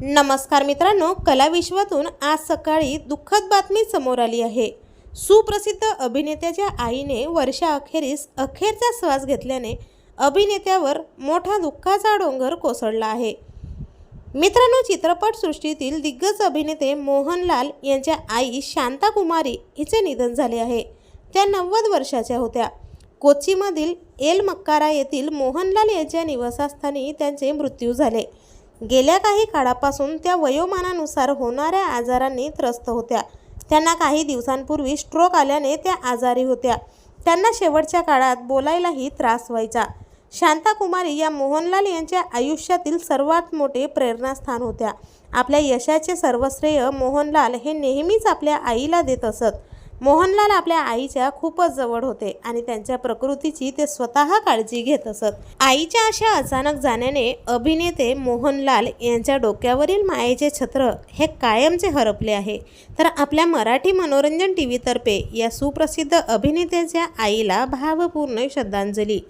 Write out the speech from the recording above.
नमस्कार मित्रांनो, कला विश्वातून आज सकाळी दुःखद बातमी समोर आली आहे। सुप्रसिद्ध अभिनेत्याच्या आईने वर्षाअखेरीस अखेरचा श्वास घेतल्याने अभिनेत्यावर मोठा दुःखाचा डोंगर कोसळला आहे। मित्रांनो, चित्रपटसृष्टीतील दिग्गज अभिनेते मोहनलाल यांच्या आई शांता कुमारी हिचे निधन झाले आहे। त्या 90 वर्षाच्या होत्या। कोचीमधील एलमक्कारा येथील मोहनलाल यांच्या निवासस्थानी त्यांचे मृत्यू झाले। गेल्या काही काळापासून त्या वयोमानानुसार होणाऱ्या आजारांनी त्रस्त होत्या। त्यांना काही दिवसांपूर्वी स्ट्रोक आल्याने त्या आजारी होत्या। त्यांना शेवटच्या काळात बोलायलाही त्रास व्हायचा। शांता कुमारी या मोहनलाल यांच्या आयुष्यातील सर्वात मोठे प्रेरणास्थान होत्या। आपल्या यशाचे सर्व श्रेय मोहनलाल हे नेहमीच आपल्या आईला देत असत। मोहनलाल आपल्या आईच्या खूपच जवळ होते आणि त्यांच्या प्रकृतीची ते स्वतः काळजी घेत असत। आईच्या अशा अचानक जाण्याने अभिनेते मोहनलाल यांच्या डोक्यावरील मायेचे छत्र हे कायमचे हरपले आहे। तर आपल्या मराठी मनोरंजन टीव्ही तर्फे या सुप्रसिद्ध अभिनेत्याच्या आईला भावपूर्ण श्रद्धांजली।